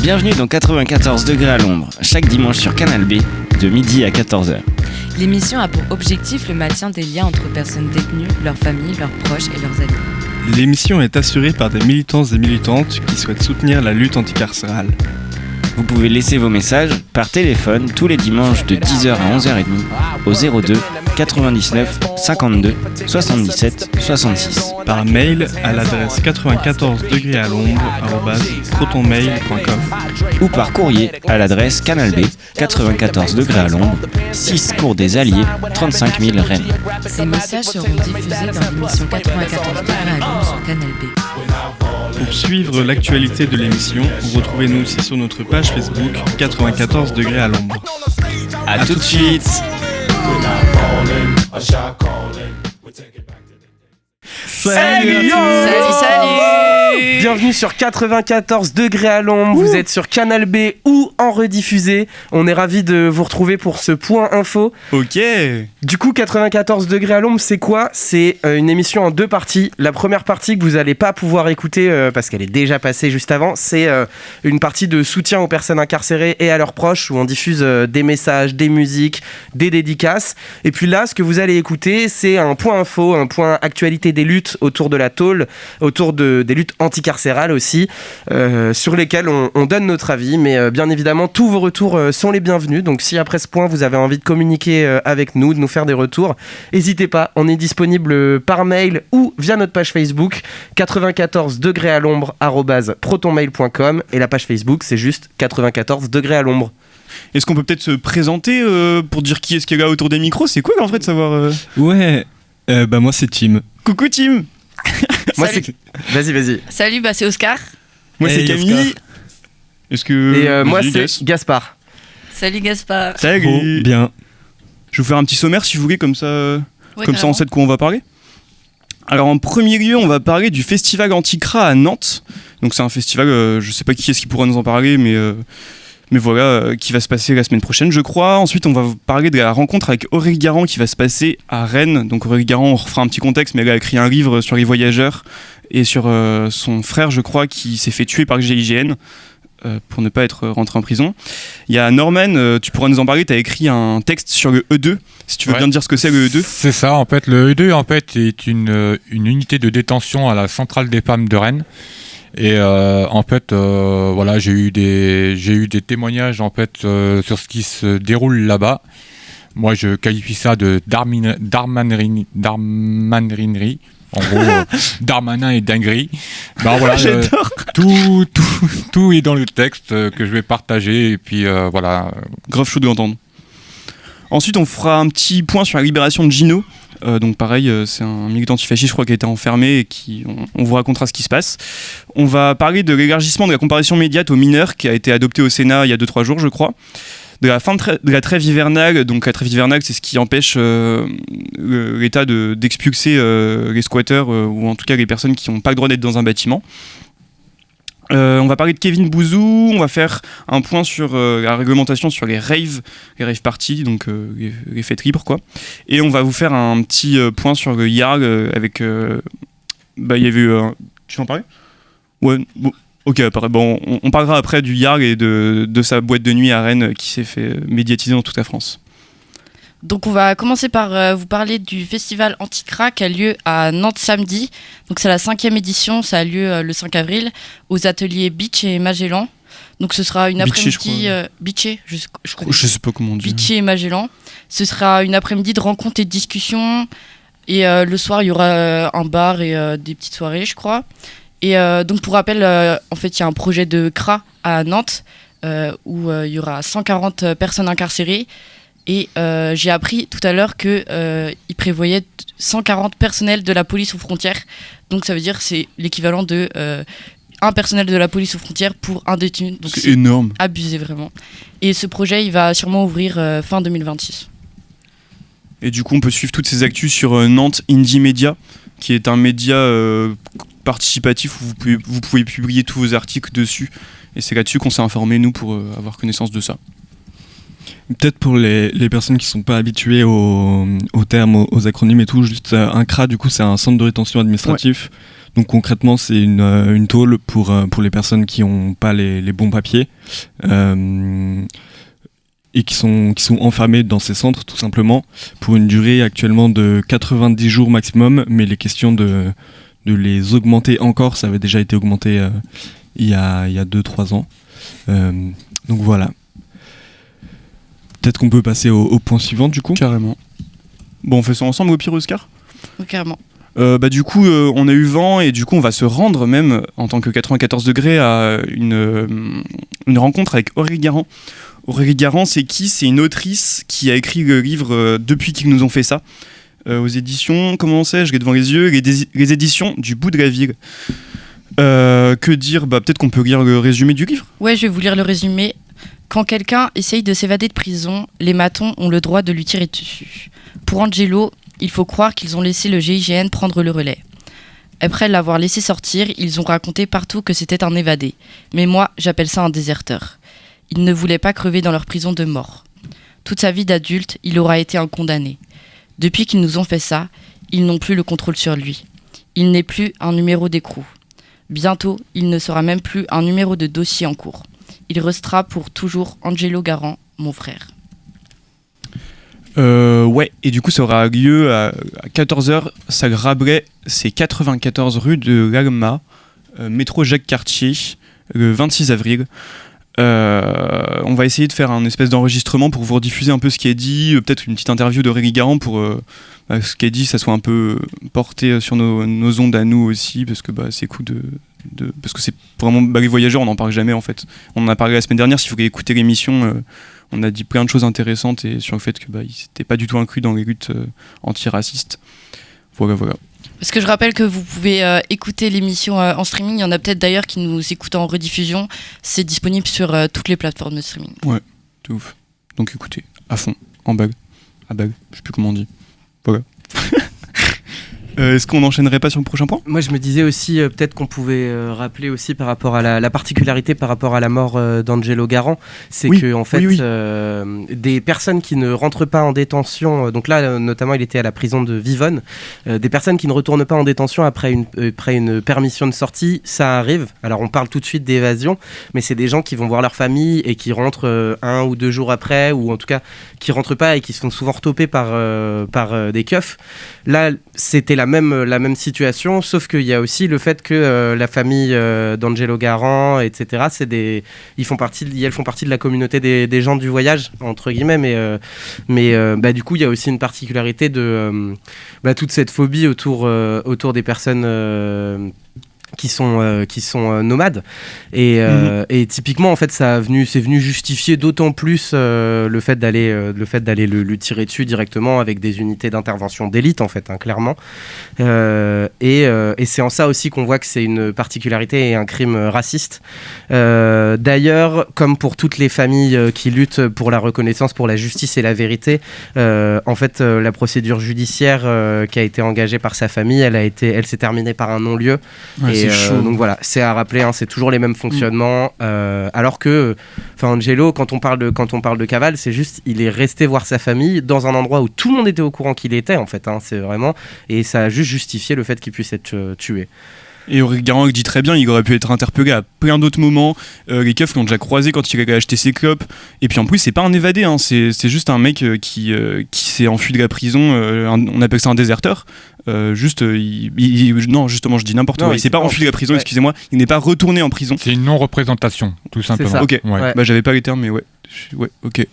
Bienvenue dans 94 degrés à l'ombre, chaque dimanche sur Canal B, de midi à 14h. L'émission a pour objectif le maintien des liens entre personnes détenues, leurs familles, leurs proches et leurs amis. L'émission est assurée par des militants et militantes qui souhaitent soutenir la lutte anticarcérale. Vous pouvez laisser vos messages par téléphone tous les dimanches de 10h à 11h30 au 02 99 52 77 66. Par mail à l'adresse 94 degrés à l'ombre @protonmail.com ou par courrier à l'adresse Canal B, 94 degrés à l'ombre, 6 cours des Alliés, 35 000 Rennes. Ces messages seront diffusés dans l'émission 94 degrés à l'ombre sur Canal B. Pour suivre l'actualité de l'émission, retrouvez-nous aussi sur notre page Facebook 94 degrés à l'ombre. A tout de suite. Salut yo! Salut! Bienvenue sur 94 degrés à l'ombre, vous êtes sur Canal B ou en rediffusé. On est ravis de vous retrouver pour ce point info. Ok. Du coup, 94 degrés à l'ombre, c'est quoi ? C'est une émission en deux parties. La première partie que vous n'allez pas pouvoir écouter parce qu'elle est déjà passée juste avant, c'est une partie de soutien aux personnes incarcérées et à leurs proches où on diffuse des messages, des musiques, des dédicaces. Et puis là, ce que vous allez écouter, c'est un point info, un point actualité des luttes autour de la tôle, autour des luttes anticarcérales aussi, sur lesquelles on donne notre avis. Mais bien évidemment, tous vos retours sont les bienvenus. Donc si après ce point, vous avez envie de communiquer avec nous, de nous faire des retours, n'hésitez pas. On est disponible par mail ou via notre page Facebook 94 degrés à l'ombre @protonmail.com, et la page Facebook, c'est juste 94 degrés à l'ombre. Est-ce qu'on peut peut-être se présenter pour dire qui est-ce qu'il y a autour des micros ? C'est cool en vrai de savoir. Ouais, moi c'est Tim. Coucou Tim. Moi, c'est... Vas-y. Salut, c'est Oscar. Moi c'est Hey, Camille. Oscar. Est-ce que. Et moi, Vas-y, c'est Gus. Gaspard. Salut Gaspard. Salut. Oh, bien. Je vais vous faire un petit sommaire si vous voulez, comme ça Ouais, on sait de quoi on va parler. Alors en premier lieu, on va parler du festival Anticra à Nantes. Donc c'est un festival, je sais pas qui est-ce qui pourra nous en parler, mais voilà, qui va se passer la semaine prochaine, je crois. Ensuite, on va vous parler de la rencontre avec Aurélie Garand qui va se passer à Rennes. Donc Aurélie Garand, on refera un petit contexte, mais elle a écrit un livre sur les voyageurs et sur son frère, je crois, qui s'est fait tuer par le GIGN pour ne pas être rentré en prison. Il y a Norman, tu pourras nous en parler, tu as écrit un texte sur le E2, si tu veux bien dire ce que c'est le E2. C'est ça, en fait, le E2 en fait, est une unité de détention à la centrale des femmes de Rennes. Et en fait, voilà, j'ai eu des témoignages en fait sur ce qui se déroule là-bas. Moi, je qualifie ça de darmaninerie. En gros, Darmanin et dinguerie. Ben voilà, tout est dans le texte que je vais partager. Et puis voilà. Grave chaud de l'entendre. Ensuite, on fera un petit point sur la libération de Gino. Donc pareil, c'est un militant antifasciste, je crois, qui a été enfermé et on vous racontera ce qui se passe. On va parler de l'élargissement de la comparution immédiate aux mineurs qui a été adopté au Sénat il y a 2-3 jours, je crois. De la fin de la trêve hivernale. Donc la trêve hivernale, c'est ce qui empêche l'État d'expulser les squatteurs ou en tout cas les personnes qui n'ont pas le droit d'être dans un bâtiment. On va parler de Kevin Bouzou, on va faire un point sur la réglementation sur les rave parties, donc les fêtes libres quoi. Et on va vous faire un petit point sur le YARG avec... il y avait eu... tu veux en parler ? Ouais, bon, ok, bon, on parlera après du YARG et de sa boîte de nuit à Rennes qui s'est fait médiatiser dans toute la France. Donc on va commencer par vous parler du festival Anticra qui a lieu à Nantes samedi. Donc c'est la 5e édition, ça a lieu le 5 avril aux ateliers Beach et Magellan. Donc ce sera une après-midi... Beaché, je connais. Je sais pas comment on dit. Beaché et Magellan. Ce sera une après-midi de rencontres et de discussions. Et le soir, il y aura un bar et des petites soirées, je crois. Et donc pour rappel, en fait, il y a un projet de CRA à Nantes où il y aura 140 personnes incarcérées. Et j'ai appris tout à l'heure qu'ils prévoyaient 140 personnels de la police aux frontières. Donc ça veut dire que c'est l'équivalent de un personnel de la police aux frontières pour un détenu. Donc c'est énorme. Abusé vraiment. Et ce projet, il va sûrement ouvrir fin 2026. Et du coup, on peut suivre toutes ces actus sur Nantes Indie Media, qui est un média participatif où vous pouvez publier tous vos articles dessus. Et c'est là-dessus qu'on s'est informé, nous, pour avoir connaissance de ça. Peut-être pour les personnes qui ne sont pas habituées aux termes, aux acronymes et tout, juste un CRA, du coup, c'est un centre de rétention administratif. Ouais. Donc concrètement, c'est une tôle pour les personnes qui n'ont pas les bons papiers et qui sont enfermées dans ces centres, tout simplement, pour une durée actuellement de 90 jours maximum, mais les questions de les augmenter encore, ça avait déjà été augmenté il y a 2-3 ans. Donc voilà. Peut-être qu'on peut passer au point suivant, du coup. Carrément. Bon, on fait ça ensemble au pire, Oscar ? Carrément. Du coup, on a eu vent et du coup, on va se rendre même en tant que 94 degrés à une rencontre avec Aurélie Garand. Aurélie Garand, c'est qui ? C'est une autrice qui a écrit le livre Depuis qu'ils nous ont fait ça, aux éditions, comment c'est ? Je l'ai devant les yeux, les éditions du bout de la ville. Que dire ? Peut-être qu'on peut lire le résumé du livre. Ouais, je vais vous lire le résumé. Quand quelqu'un essaye de s'évader de prison, les matons ont le droit de lui tirer dessus. Pour Angelo, il faut croire qu'ils ont laissé le GIGN prendre le relais. Après l'avoir laissé sortir, ils ont raconté partout que c'était un évadé. Mais moi, j'appelle ça un déserteur. Ils ne voulaient pas crever dans leur prison de mort. Toute sa vie d'adulte, il aura été un condamné. Depuis qu'ils nous ont fait ça, ils n'ont plus le contrôle sur lui. Il n'est plus un numéro d'écrou. Bientôt, il ne sera même plus un numéro de dossier en cours. Il restera pour toujours Angelo Garand, mon frère. Ouais, et du coup ça aura lieu à 14h, ça Rabelais, c'est 94 rue de l'Alma, métro Jacques Cartier, le 26 avril. On va essayer de faire un espèce d'enregistrement pour vous rediffuser un peu ce qui est dit, peut-être une petite interview d'Aurélie Garand pour ce qui est dit, ça soit un peu porté sur nos ondes à nous aussi, parce que c'est cool parce que c'est vraiment les voyageurs, on n'en parle jamais en fait. On en a parlé la semaine dernière, s'il faut écouter l'émission, on a dit plein de choses intéressantes et sur le fait que ils n'étaient pas du tout inclus dans les luttes antiracistes. Voilà. Parce que je rappelle que vous pouvez écouter l'émission en streaming. Il y en a peut-être d'ailleurs qui nous écoutent en rediffusion. C'est disponible sur toutes les plateformes de streaming. Ouais, de ouf. Donc écoutez, à fond, en bug, à bug, je sais plus comment on dit. Voilà. Est-ce qu'on n'enchaînerait pas sur le prochain point ? Moi, je me disais aussi, peut-être qu'on pouvait rappeler aussi par rapport à la particularité par rapport à la mort d'Angelo Garand, c'est que en fait, des personnes qui ne rentrent pas en détention, donc là, notamment, il était à la prison de Vivonne, des personnes qui ne retournent pas en détention après une permission de sortie, ça arrive. Alors, on parle tout de suite d'évasion, mais c'est des gens qui vont voir leur famille et qui rentrent 1 ou 2 jours après, ou en tout cas, qui rentrent pas et qui se font souvent retopper par des keufs. Là, c'était la même situation, sauf qu'il y a aussi le fait que la famille d'Angelo Garand, etc., elles font partie de la communauté des gens du voyage, entre guillemets, mais du coup, il y a aussi une particularité de toute cette phobie autour des personnes qui sont nomades et typiquement en fait c'est venu justifier d'autant plus le fait d'aller le tirer dessus directement avec des unités d'intervention d'élite en fait, clairement, et c'est en ça aussi qu'on voit que c'est une particularité et un crime raciste. D'ailleurs, comme pour toutes les familles qui luttent pour la reconnaissance, pour la justice et la vérité, en fait la procédure judiciaire qui a été engagée par sa famille, elle s'est terminée par un non-lieu. Ouais, Donc voilà, c'est à rappeler, c'est toujours les mêmes fonctionnements. Alors que, Angelo, quand on parle de cavale, c'est juste, il est resté voir sa famille dans un endroit où tout le monde était au courant qu'il était, en fait. C'est vraiment, et ça a juste justifié le fait qu'il puisse être tué. Et Aurélie Garand dit très bien, il aurait pu être interpellé à plein d'autres moments. Les keufs l'ont déjà croisé quand il a acheté ses clopes. Et puis en plus, c'est pas un évadé, c'est juste un mec qui s'est enfui de la prison. On appelle ça un déserteur. Non, justement, je dis n'importe quoi. Il s'est pas enfui de la prison, excusez-moi. Il n'est pas retourné en prison. C'est une non-représentation, tout simplement. C'est ça. Ok, Ouais. J'avais pas les termes, mais ouais, ok.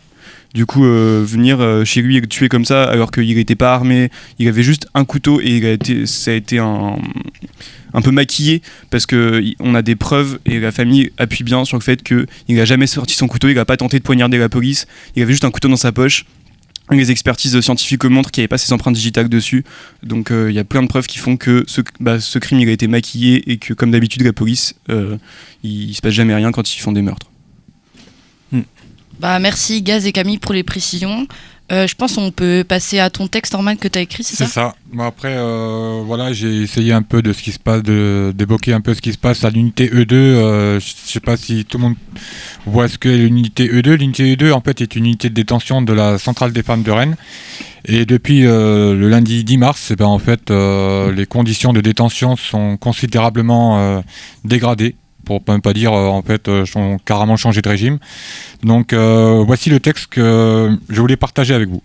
Du coup, venir chez lui et le tuer comme ça, alors qu'il n'était pas armé, il avait juste un couteau et ça a été un peu maquillé parce qu'on a des preuves et la famille appuie bien sur le fait qu'il n'a jamais sorti son couteau, il n'a pas tenté de poignarder la police, il avait juste un couteau dans sa poche. Les expertises scientifiques montrent qu'il n'y avait pas ses empreintes digitales dessus, donc il y a plein de preuves qui font que ce crime il a été maquillé et que, comme d'habitude, la police, il se passe jamais rien quand ils font des meurtres. Merci Gaz et Camille pour les précisions. Je pense qu'on peut passer à ton texte, Norman, que tu as écrit, c'est ça ? C'est ça. Bon, après, voilà, j'ai essayé un peu de ce qui se passe, d'évoquer un peu ce qui se passe à l'unité E2. Je sais pas si tout le monde voit ce qu'est l'unité E2. L'unité E2, en fait, est une unité de détention de la centrale des femmes de Rennes. Et depuis le lundi 10 mars, en fait, les conditions de détention sont considérablement dégradées, pour ne pas dire en fait ont carrément changé de régime. Donc voici le texte que je voulais partager avec vous.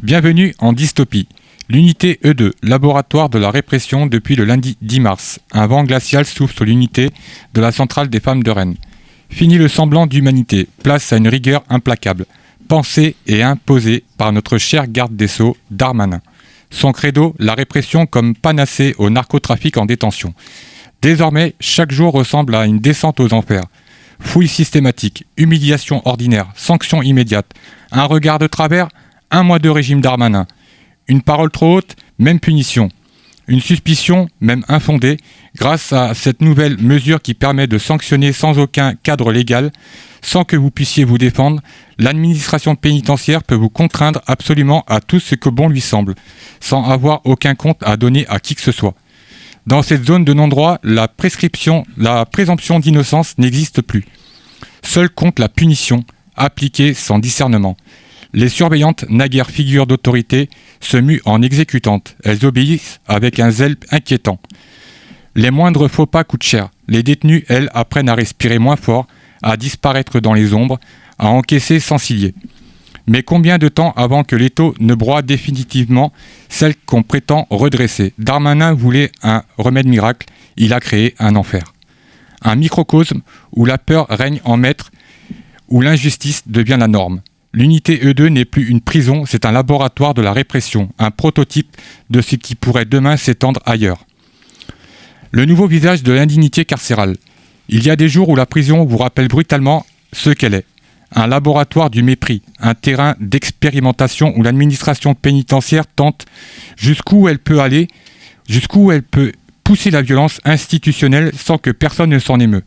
Bienvenue en dystopie. L'unité E2, laboratoire de la répression depuis le lundi 10 mars. Un vent glacial souffle sur l'unité de la centrale des femmes de Rennes. Fini le semblant d'humanité, place à une rigueur implacable, pensée et imposée par notre cher garde des Sceaux, Darmanin. Son credo, la répression comme panacée au narcotrafic en détention. Désormais, chaque jour ressemble à une descente aux enfers. Fouilles systématiques, humiliation ordinaire, sanctions immédiates, un regard de travers, 1 mois de régime Darmanin. Une parole trop haute, même punition. Une suspicion, même infondée, grâce à cette nouvelle mesure qui permet de sanctionner sans aucun cadre légal, sans que vous puissiez vous défendre, l'administration pénitentiaire peut vous contraindre absolument à tout ce que bon lui semble, sans avoir aucun compte à donner à qui que ce soit. Dans cette zone de non-droit, la présomption d'innocence n'existe plus. Seule compte la punition, appliquée sans discernement. Les surveillantes, naguère figures d'autorité, se muent en exécutantes. Elles obéissent avec un zèle inquiétant. Les moindres faux pas coûtent cher. Les détenues, elles, apprennent à respirer moins fort, à disparaître dans les ombres, à encaisser sans cilier. Mais combien de temps avant que l'étau ne broie définitivement celle qu'on prétend redresser ? Darmanin voulait un remède miracle, il a créé un enfer. Un microcosme où la peur règne en maître, où l'injustice devient la norme. L'unité E2 n'est plus une prison, c'est un laboratoire de la répression, un prototype de ce qui pourrait demain s'étendre ailleurs. Le nouveau visage de l'indignité carcérale. Il y a des jours où la prison vous rappelle brutalement ce qu'elle est. Un laboratoire du mépris, un terrain d'expérimentation où l'administration pénitentiaire tente jusqu'où elle peut aller, jusqu'où elle peut pousser la violence institutionnelle sans que personne ne s'en émeut.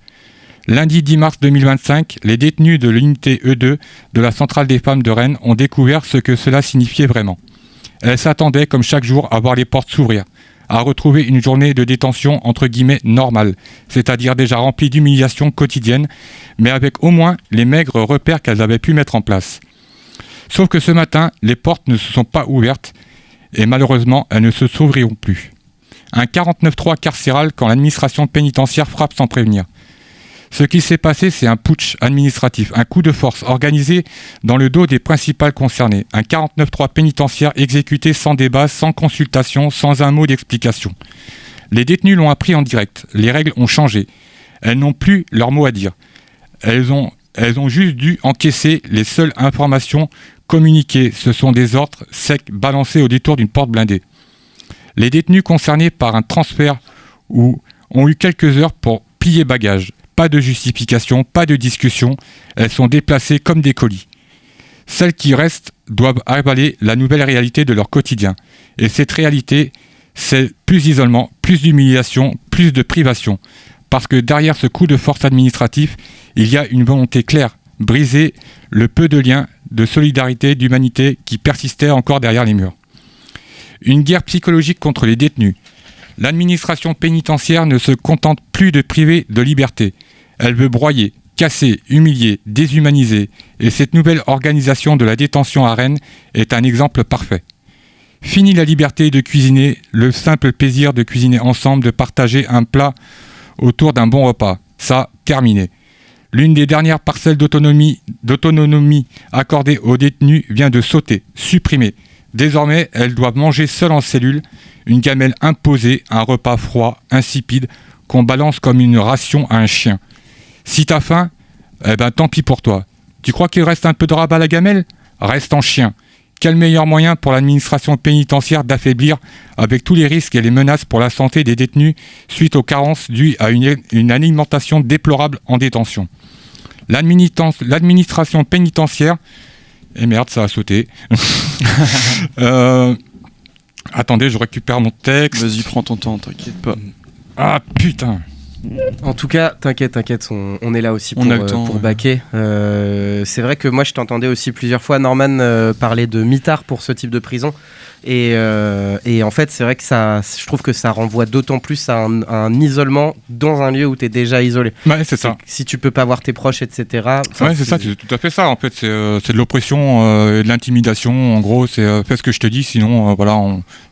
Lundi 10 mars 2025, les détenus de l'unité E2 de la centrale des femmes de Rennes ont découvert ce que cela signifiait vraiment. Elles s'attendaient, comme chaque jour, à voir les portes s'ouvrir, à retrouver une journée de détention entre guillemets normale, c'est-à-dire déjà remplie d'humiliations quotidiennes, mais avec au moins les maigres repères qu'elles avaient pu mettre en place. Sauf que ce matin, les portes ne se sont pas ouvertes et malheureusement, elles ne se s'ouvriront plus. Un 49.3 carcéral quand l'administration pénitentiaire frappe sans prévenir. Ce qui s'est passé, c'est un putsch administratif, un coup de force organisé dans le dos des principales concernées. Un 49.3 pénitentiaire exécuté sans débat, sans consultation, sans un mot d'explication. Les détenus l'ont appris en direct. Les règles ont changé. Elles n'ont plus leur mot à dire. Elles ont juste dû encaisser les seules informations communiquées. Ce sont des ordres secs balancés au détour d'une porte blindée. Les détenus concernés par un transfert ont eu quelques heures pour plier bagages. Pas de justification, pas de discussion, elles sont déplacées comme des colis. Celles qui restent doivent avaler la nouvelle réalité de leur quotidien. Et cette réalité, c'est plus d'isolement, plus d'humiliation, plus de privation. Parce que derrière ce coup de force administratif, il y a une volonté claire, briser le peu de liens, de solidarité, d'humanité qui persistaient encore derrière les murs. Une guerre psychologique contre les détenus. L'administration pénitentiaire ne se contente plus de priver de liberté. Elle veut broyer, casser, humilier, déshumaniser. Et cette nouvelle organisation de la détention à Rennes est un exemple parfait. Fini la liberté de cuisiner, le simple plaisir de cuisiner ensemble, de partager un plat autour d'un bon repas. Ça, terminé. L'une des dernières parcelles d'autonomie accordées aux détenus vient de sauter, supprimée. Désormais, elles doivent manger seules en cellule, une gamelle imposée, un repas froid, insipide, qu'on balance comme une ration à un chien. Si t'as faim, tant pis pour toi. Tu crois qu'il reste un peu de rabat à la gamelle ? Reste en chien. Quel meilleur moyen pour l'administration pénitentiaire d'affaiblir, avec tous les risques et les menaces pour la santé des détenus, suite aux carences dues à une alimentation déplorable en détention. L'administration pénitentiaire... Et merde, ça a sauté. Attendez, je récupère mon texte. Vas-y, prends ton temps, t'inquiète pas. Ah putain. En tout cas, t'inquiète, on est là aussi On a le temps, pour ouais. baquer. C'est vrai que moi, je t'entendais aussi plusieurs fois, Norman, parler de mitard pour ce type de prison. Et en fait, c'est vrai que je trouve que ça renvoie d'autant plus à un isolement dans un lieu où tu es déjà isolé. Ouais, c'est ça. Si tu peux pas voir tes proches, etc. Ouais, c'est ça, c'est tout à fait ça. En fait, c'est de l'oppression et de l'intimidation. En gros, c'est fais ce que je te dis, sinon,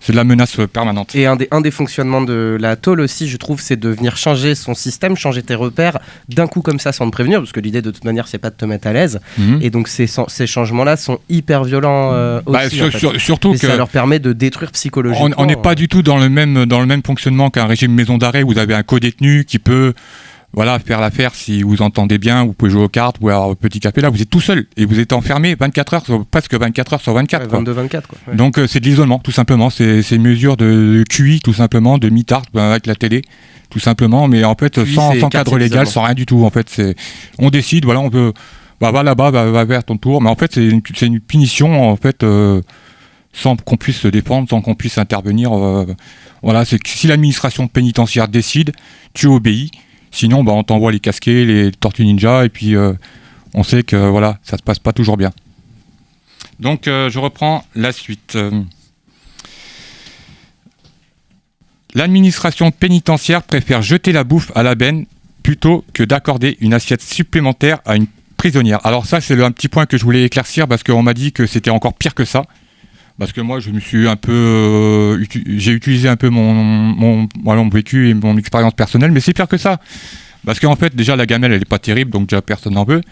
c'est de la menace permanente. Et un des fonctionnements de la tôle aussi, je trouve, c'est de venir changer son système, changer tes repères d'un coup comme ça sans te prévenir, parce que l'idée de toute manière, c'est pas de te mettre à l'aise. Et donc ces changements-là sont hyper violents aussi. Surtout et que ça leur permet de détruire psychologiquement. on n'est pas du tout dans le même fonctionnement qu'un régime maison d'arrêt où vous avez un co-détenu qui peut faire l'affaire si vous entendez bien, vous pouvez jouer aux cartes, ou alors au petit café. Là, vous êtes tout seul et vous êtes enfermé 24 heures, presque 24 heures sur 24. 22-24, quoi. Ouais. Donc c'est de l'isolement, tout simplement. C'est une mesure de QI, tout simplement, de mitard avec la télé, tout simplement. Mais en fait, QI, sans c'est cadre quartier légal, d'isolement. sans rien du tout. En fait, on décide, on peut, va là-bas, va vers ton tour. Mais en fait, c'est une punition, en fait, sans qu'on puisse se défendre, sans qu'on puisse intervenir. C'est que si l'administration pénitentiaire décide, tu obéis. Sinon, on t'envoie les casquets, les tortues ninja, et puis on sait que ça se passe pas toujours bien. Donc, je reprends la suite. L'administration pénitentiaire préfère jeter la bouffe à la benne plutôt que d'accorder une assiette supplémentaire à une prisonnière. Alors ça, c'est un petit point que je voulais éclaircir parce qu'on m'a dit que c'était encore pire que ça. Parce que moi, je me suis un peu, j'ai utilisé un peu mon vécu et mon expérience personnelle, mais c'est pire que ça. Parce qu'en fait, déjà, la gamelle, elle n'est pas terrible, donc déjà, personne n'en veut.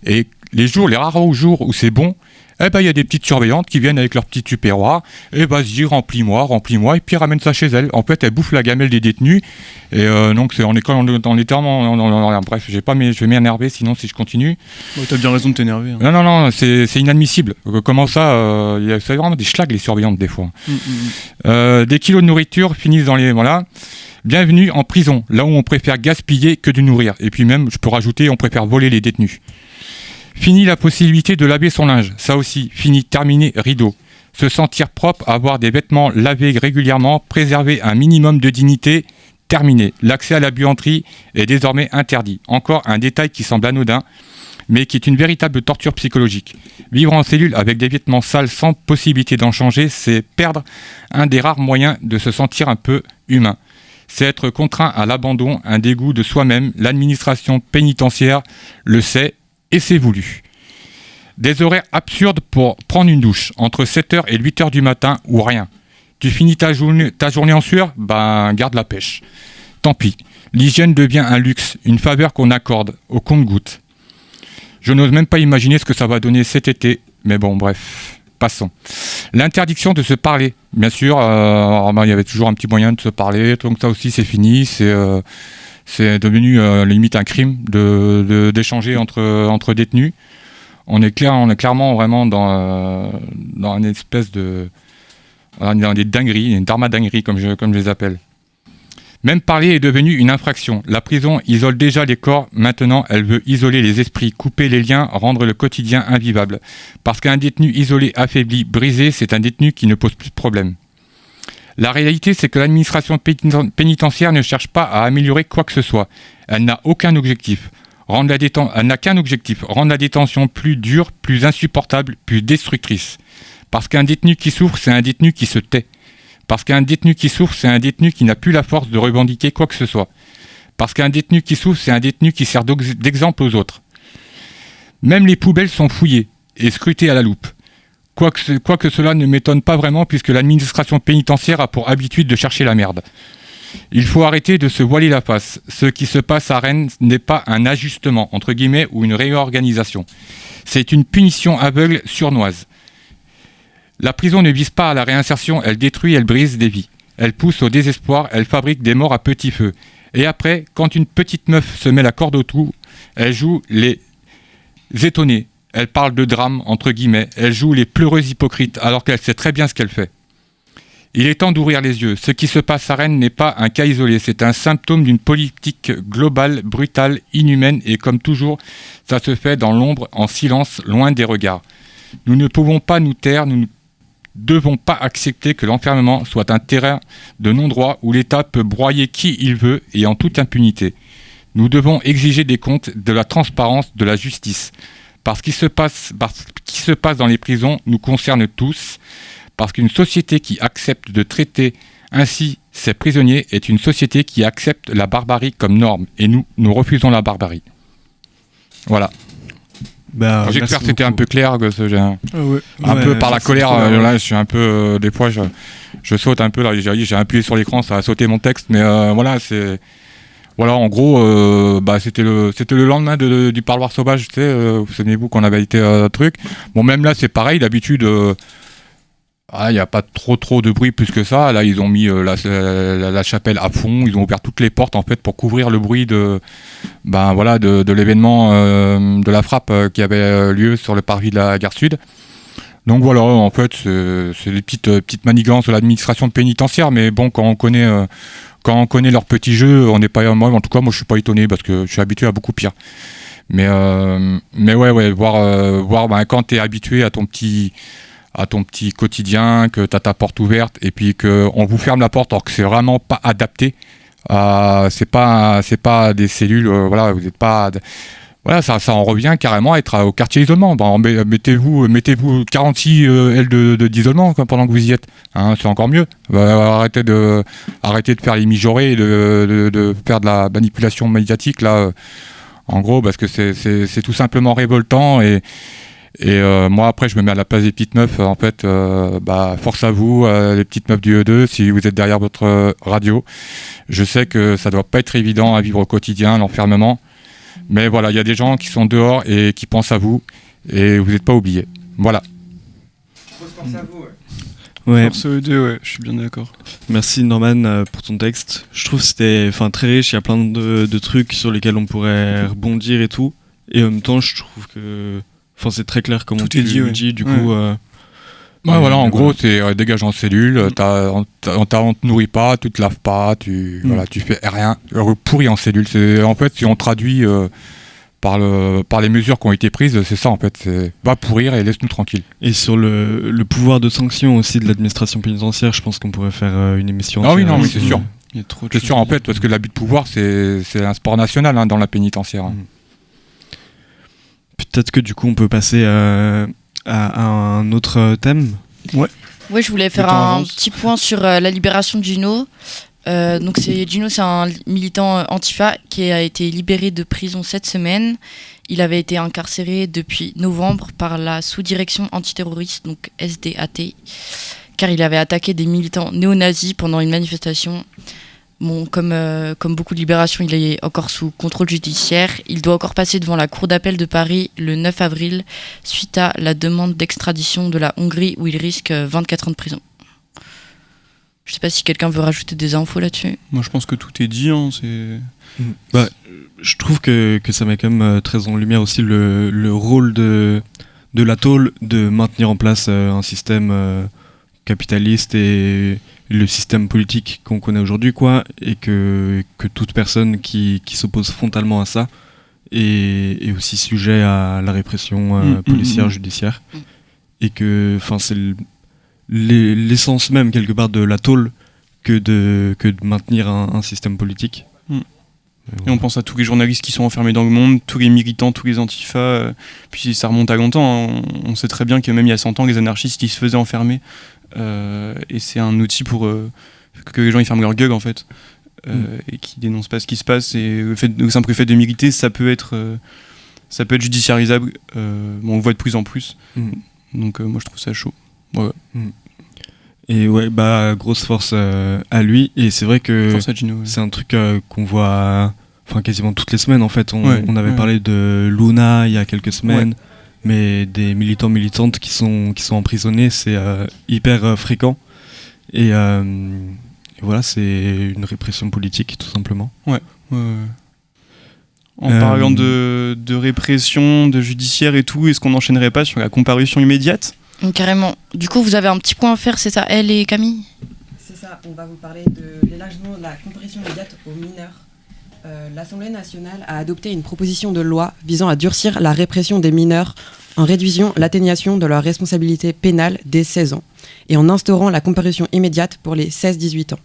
Et les rares jours où c'est bon, il y a des petites surveillantes qui viennent avec leur petit tupperware, et vas-y, remplis-moi, et puis ramène ça chez elles. En fait, elles bouffent la gamelle des détenus, et donc on est dans les termes, bref, je vais m'énerver, sinon si je continue. T'as bien raison de t'énerver. Hein. Non, c'est inadmissible. Comment ça, c'est vraiment des schlags, les surveillantes, des fois. Des kilos de nourriture finissent dans les... Voilà. Bienvenue en prison, là où on préfère gaspiller que de nourrir. Et puis même, je peux rajouter, on préfère voler les détenus. Fini la possibilité de laver son linge, ça aussi, fini, terminé, rideau. Se sentir propre, avoir des vêtements lavés régulièrement, préserver un minimum de dignité, terminé. L'accès à la buanderie est désormais interdit. Encore un détail qui semble anodin, mais qui est une véritable torture psychologique. Vivre en cellule avec des vêtements sales sans possibilité d'en changer, c'est perdre un des rares moyens de se sentir un peu humain. C'est être contraint à l'abandon, un dégoût de soi-même. L'administration pénitentiaire le sait et c'est voulu. Des horaires absurdes pour prendre une douche, entre 7h et 8h du matin ou rien. Tu finis ta journée en sueur, garde la pêche. Tant pis, l'hygiène devient un luxe, une faveur qu'on accorde au compte-gouttes. Je n'ose même pas imaginer ce que ça va donner cet été, mais bon, bref, passons. L'interdiction de se parler, bien sûr, il y avait toujours un petit moyen de se parler, donc ça aussi c'est fini, c'est devenu limite un crime d'échanger entre détenus. On est clairement vraiment dans une espèce de... dans des dingueries, une dharma-dinguerie comme je les appelle. Même parler est devenu une infraction. La prison isole déjà les corps, maintenant elle veut isoler les esprits, couper les liens, rendre le quotidien invivable. Parce qu'un détenu isolé, affaibli, brisé, c'est un détenu qui ne pose plus de problème. La réalité, c'est que l'administration pénitentiaire ne cherche pas à améliorer quoi que ce soit. Elle n'a aucun objectif. Elle n'a qu'un objectif, rendre la détention plus dure, plus insupportable, plus destructrice. Parce qu'un détenu qui souffre, c'est un détenu qui se tait. Parce qu'un détenu qui souffre, c'est un détenu qui n'a plus la force de revendiquer quoi que ce soit. Parce qu'un détenu qui souffre, c'est un détenu qui sert d'exemple aux autres. Même les poubelles sont fouillées et scrutées à la loupe. Quoique cela ne m'étonne pas vraiment puisque l'administration pénitentiaire a pour habitude de chercher la merde. Il faut arrêter de se voiler la face. Ce qui se passe à Rennes n'est pas un ajustement, entre guillemets, ou une réorganisation. C'est une punition aveugle sournoise. La prison ne vise pas à la réinsertion, elle détruit, elle brise des vies. Elle pousse au désespoir, elle fabrique des morts à petit feu. Et après, quand une petite meuf se met la corde au cou, elle joue les étonnés. Elle parle de drame, entre guillemets. Elle joue les pleureuses hypocrites, alors qu'elle sait très bien ce qu'elle fait. Il est temps d'ouvrir les yeux. Ce qui se passe à Rennes n'est pas un cas isolé. C'est un symptôme d'une politique globale, brutale, inhumaine. Et comme toujours, ça se fait dans l'ombre, en silence, loin des regards. Nous ne pouvons pas nous taire, nous ne devons pas accepter que l'enfermement soit un terrain de non-droit où l'État peut broyer qui il veut et en toute impunité. Nous devons exiger des comptes, de la transparence, de la justice. Parce qu'il se passe dans les prisons nous concerne tous. Parce qu'une société qui accepte de traiter ainsi ses prisonniers est une société qui accepte la barbarie comme norme. Et nous refusons la barbarie. Voilà. J'espère que c'était un peu clair, que j'ai un peu par la colère. Là, je suis un peu, des fois, je saute un peu. Là, j'ai appuyé sur l'écran, ça a sauté mon texte, mais voilà, c'est, voilà, en gros, c'était le lendemain du parloir sauvage, tu sais, vous souvenez-vous qu'on avait été truc. Bon, même là, c'est pareil. D'habitude, il n'y a pas trop de bruit plus que ça. Là, ils ont mis la chapelle à fond. Ils ont ouvert toutes les portes en fait pour couvrir le bruit de l'événement de la frappe qui avait lieu sur le parvis de la gare Sud. Donc voilà, en fait, c'est des petites manigances de l'administration pénitentiaire. Mais bon, quand on connaît leurs petits jeux, on n'est pas. Moi, en tout cas, je suis pas étonné parce que je suis habitué à beaucoup pire. Mais ouais, voir quand tu es habitué à ton petit quotidien, que tu as ta porte ouverte et puis qu'on vous ferme la porte alors que c'est vraiment pas adapté. C'est pas des cellules, voilà, vous n'êtes pas. Voilà, ça en revient carrément à être au quartier isolement. Mettez-vous 46 ailes d'isolement pendant que vous y êtes. Hein, c'est encore mieux. Arrêtez de faire les mijaurés et de faire de la manipulation médiatique là. En gros, parce que c'est tout simplement révoltant et moi après je me mets à la place des petites meufs en fait, force à vous les petites meufs du E2 si vous êtes derrière votre radio. Je sais que ça doit pas être évident à vivre au quotidien, l'enfermement, mais voilà, il y a des gens qui sont dehors et qui pensent à vous et vous n'êtes pas oubliés. Voilà. Force à vous, Ouais. Force E2, ouais, je suis bien d'accord. Merci Norman pour ton texte. Je trouve que c'était très riche, il y a plein de trucs sur lesquels on pourrait rebondir et tout. Et en même temps, je trouve que c'est très clair comment tout est dit, du coup. Voilà, en gros, c'est dégage en cellule, on te nourrit pas, tu te laves pas, tu fais rien. Pourri en cellule. C'est, en fait, si on traduit par les mesures qui ont été prises, c'est ça en fait, c'est va pourrir et laisse-nous tranquille. Et sur le pouvoir de sanction aussi de l'administration pénitentiaire, je pense qu'on pourrait faire une émission. Ah oui, non, oui, c'est sûr. Il y a trop de C'est choses. sûr en fait, parce que l'abus de pouvoir, c'est un sport national dans la pénitentiaire. Peut-être que du coup on peut passer à un autre thème. Ouais, je voulais faire un petit point sur la libération de Gino. Gino, c'est un militant Antifa qui a été libéré de prison cette semaine. Il avait été incarcéré depuis novembre par la sous-direction antiterroriste, donc SDAT, car il avait attaqué des militants néo-nazis pendant une manifestation. Bon, comme beaucoup de libérations, il est encore sous contrôle judiciaire. Il doit encore passer devant la cour d'appel de Paris le 9 avril suite à la demande d'extradition de la Hongrie où il risque 24 ans de prison. Je sais pas si quelqu'un veut rajouter des infos là-dessus. Moi je pense que tout est dit. Je trouve que ça met quand même très en lumière aussi le rôle de la tôle de maintenir en place un système capitaliste et le système politique qu'on connaît aujourd'hui, quoi, et que toute personne qui s'oppose frontalement à ça est aussi sujet à la répression policière, judiciaire, et que c'est l'essence même quelque part de la tôle que de maintenir un système politique. Et on pense à tous les journalistes qui sont enfermés dans le monde, tous les militants, tous les antifas, puis ça remonte à longtemps, hein. On sait très bien que même il y a 100 ans, les anarchistes ils se faisaient enfermer, et c'est un outil pour que les gens ils ferment leur gueule en fait, et qui dénoncent pas ce qui se passe, et le simple fait de militer, ça peut être judiciarisable, on le voit de plus en plus, donc moi je trouve ça chaud. Ouais. Et ouais, grosse force à lui, et c'est vrai que Force à Gino, ouais. C'est un truc qu'on voit quasiment toutes les semaines en fait. On avait parlé de Luna il y a quelques semaines, mais des militants militantes qui sont emprisonnés, c'est hyper fréquent, et voilà, c'est une répression politique tout simplement. En parlant de répression, de judiciaire et tout, est-ce qu'on n'enchaînerait pas sur la comparution immédiate ? Carrément. Du coup, vous avez un petit point à faire, c'est ça, elle et Camille ? C'est ça, on va vous parler de l'élargissement de la comparution immédiate aux mineurs. L'Assemblée nationale a adopté une proposition de loi visant à durcir la répression des mineurs en réduisant l'atténuation de leur responsabilité pénale dès 16 ans et en instaurant la comparution immédiate pour les 16-18 ans.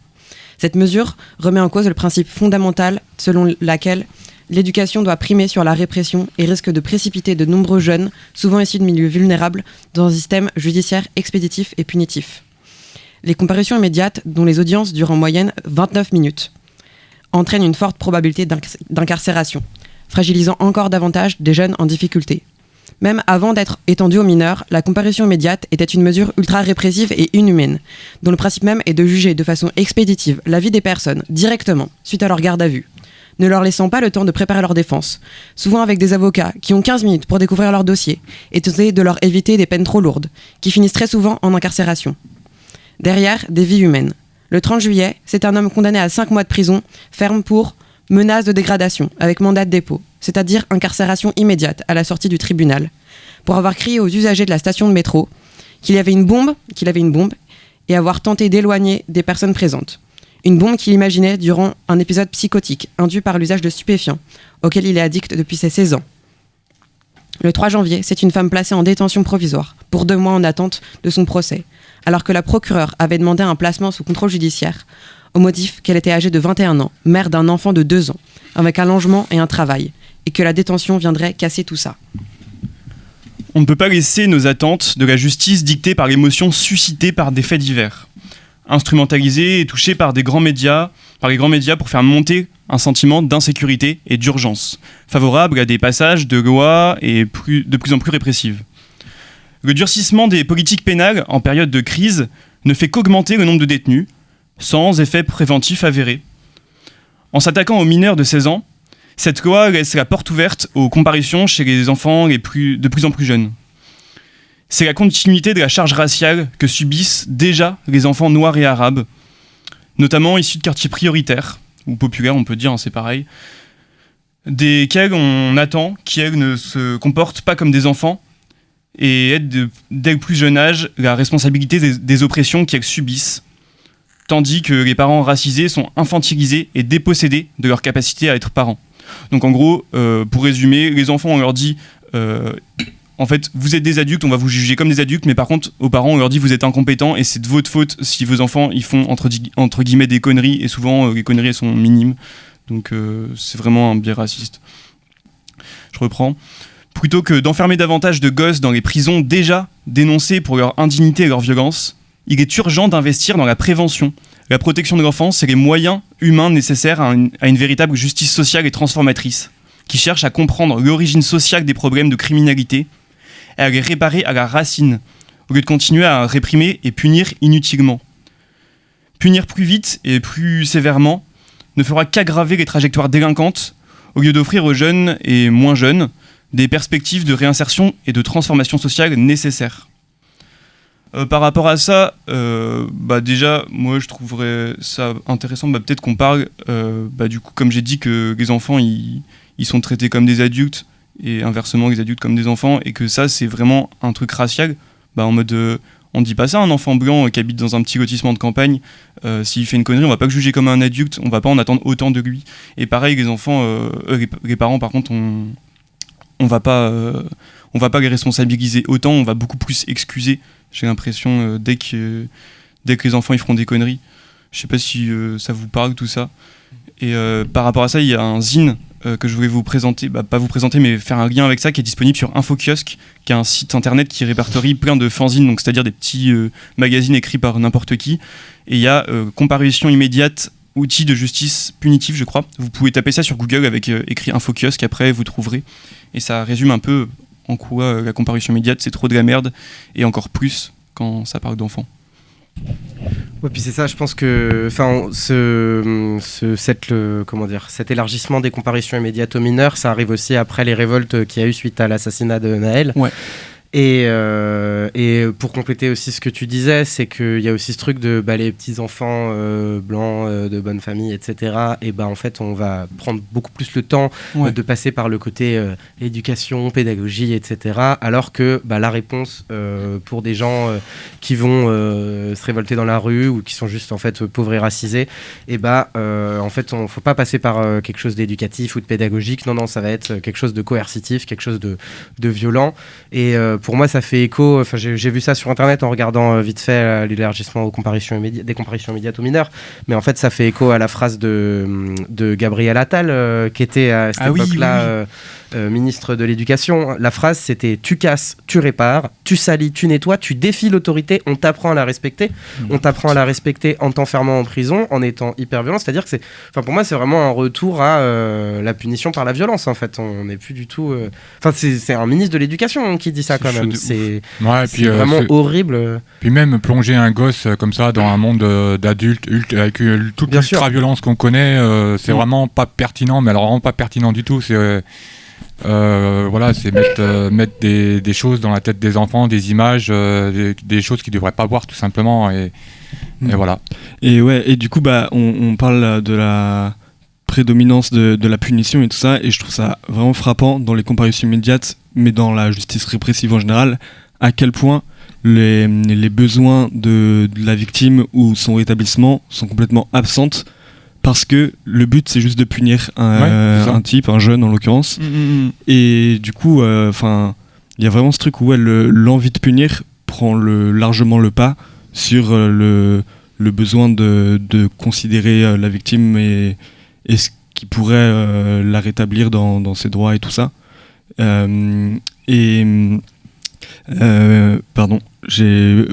Cette mesure remet en cause le principe fondamental selon lequel L'éducation doit primer sur la répression et risque de précipiter de nombreux jeunes, souvent issus de milieux vulnérables, dans un système judiciaire expéditif et punitif. Les comparutions immédiates, dont les audiences durent en moyenne 29 minutes, entraînent une forte probabilité d'incarcération, fragilisant encore davantage des jeunes en difficulté. Même avant d'être étendue aux mineurs, la comparution immédiate était une mesure ultra répressive et inhumaine, dont le principe même est de juger de façon expéditive la vie des personnes directement, suite à leur garde à vue, ne leur laissant pas le temps de préparer leur défense, souvent avec des avocats qui ont 15 minutes pour découvrir leur dossier et tenter de leur éviter des peines trop lourdes, qui finissent très souvent en incarcération. Derrière, des vies humaines. Le 30 juillet, c'est un homme condamné à 5 mois de prison ferme pour menace de dégradation avec mandat de dépôt, c'est-à-dire incarcération immédiate à la sortie du tribunal, pour avoir crié aux usagers de la station de métro qu'il avait une bombe et avoir tenté d'éloigner des personnes présentes. Une bombe qu'il imaginait durant un épisode psychotique induit par l'usage de stupéfiants, auquel il est addict depuis ses 16 ans. Le 3 janvier, c'est une femme placée en détention provisoire pour 2 mois en attente de son procès, alors que la procureure avait demandé un placement sous contrôle judiciaire au motif qu'elle était âgée de 21 ans, mère d'un enfant de 2 ans, avec un logement et un travail, et que la détention viendrait casser tout ça. On ne peut pas laisser nos attentes de la justice dictées par l'émotion suscitée par des faits divers, instrumentalisés et touchés par les grands médias pour faire monter un sentiment d'insécurité et d'urgence, favorable à des passages de lois de plus en plus répressives. Le durcissement des politiques pénales en période de crise ne fait qu'augmenter le nombre de détenus, sans effet préventif avéré. En s'attaquant aux mineurs de 16 ans, cette loi laisse la porte ouverte aux comparutions chez les enfants de plus en plus jeunes. C'est la continuité de la charge raciale que subissent déjà les enfants noirs et arabes, notamment issus de quartiers prioritaires, ou populaires on peut dire, hein, c'est pareil, desquels on attend qu'ils ne se comportent pas comme des enfants et aient dès le plus jeune âge la responsabilité des oppressions qu'elles subissent, tandis que les parents racisés sont infantilisés et dépossédés de leur capacité à être parents. Donc en gros, pour résumer, les enfants on leur dit en fait vous êtes des adultes, on va vous juger comme des adultes, mais par contre aux parents on leur dit vous êtes incompétents et c'est de votre faute si vos enfants ils font entre guillemets des conneries, et souvent les conneries elles sont minimes, donc c'est vraiment un biais raciste. Je reprends. Plutôt que d'enfermer davantage de gosses dans les prisons déjà dénoncés pour leur indignité et leur violence, il est urgent d'investir dans la prévention, la protection de l'enfance et les moyens humains nécessaires à une véritable justice sociale et transformatrice, qui cherche à comprendre l'origine sociale des problèmes de criminalité et à les réparer à la racine, au lieu de continuer à réprimer et punir inutilement. Punir plus vite et plus sévèrement ne fera qu'aggraver les trajectoires délinquantes, au lieu d'offrir aux jeunes et moins jeunes des perspectives de réinsertion et de transformation sociale nécessaires. Par rapport à ça, déjà, moi je trouverais ça intéressant, peut-être qu'on parle, du coup, comme j'ai dit, que les enfants ils sont traités comme des adultes et inversement les adultes comme des enfants, et que ça c'est vraiment un truc racial, en mode on dit pas ça à un enfant blanc qui habite dans un petit lotissement de campagne, s'il fait une connerie on va pas le juger comme un adulte, on va pas en attendre autant de lui. Et pareil les enfants, les parents par contre on va pas les responsabiliser autant, on va beaucoup plus excuser. J'ai l'impression dès que les enfants ils feront des conneries. Je sais pas si ça vous parle tout ça. Et par rapport à ça, il y a un zine que je voulais vous présenter, pas vous présenter mais faire un lien avec ça, qui est disponible sur InfoKiosque, qui est un site internet qui répertorie plein de fanzines, donc c'est-à-dire des petits magazines écrits par n'importe qui. Et il y a comparution immédiate, outils de justice punitive, je crois. Vous pouvez taper ça sur Google avec écrit InfoKiosque, après vous trouverez. Et ça résume un peu en quoi la comparution immédiate c'est trop de la merde, et encore plus quand ça parle d'enfants. Ouais, puis c'est ça, je pense que cet élargissement des comparutions immédiates aux mineurs, ça arrive aussi après les révoltes qu'il y a eu suite à l'assassinat de Naël. Ouais. Et pour compléter aussi ce que tu disais, c'est qu'il y a aussi ce truc de les petits enfants blancs de bonne famille, etc. Et en fait, on va prendre beaucoup plus le temps de passer par le côté éducation, pédagogie, etc. Alors que la réponse pour des gens qui vont se révolter dans la rue ou qui sont juste en fait pauvres et racisés, en fait, on faut pas passer par quelque chose d'éducatif ou de pédagogique. Non, ça va être quelque chose de coercitif, quelque chose de violent. Et pour moi, ça fait écho. Enfin, j'ai vu ça sur internet en regardant vite fait l'élargissement des comparutions immédiates aux mineurs. Mais en fait, ça fait écho à la phrase de Gabriel Attal, qui était à cette époque-là ministre de l'Éducation. La phrase, c'était: tu casses, tu répares, tu salis, tu nettoies, tu défies l'autorité, on t'apprend à la respecter. On t'apprend à la respecter en t'enfermant en prison, en étant hyper violent. C'est-à-dire que pour moi, c'est vraiment un retour à la punition par la violence. En fait, on n'est plus du tout. C'est un ministre de l'Éducation qui dit ça quand même. C'est vraiment horrible. Puis même plonger un gosse comme ça dans un monde d'adultes avec toute l'ultra-violence qu'on connaît, c'est vraiment pas pertinent, mais alors vraiment pas pertinent du tout. C'est c'est mettre des choses dans la tête des enfants, des images, des choses qu'ils devraient pas voir tout simplement, et voilà. Et du coup on parle de la prédominance de la punition et tout ça, et je trouve ça vraiment frappant dans les comparutions immédiates, mais dans la justice répressive en général, à quel point les besoins de la victime ou son rétablissement sont complètement absentes, parce que le but c'est juste de punir un type, un jeune en l'occurrence. Et du coup il y a vraiment ce truc où l'envie de punir prend largement le pas sur le besoin de considérer la victime et ce qui pourrait la rétablir dans ses droits et tout ça. Pardon, j'ai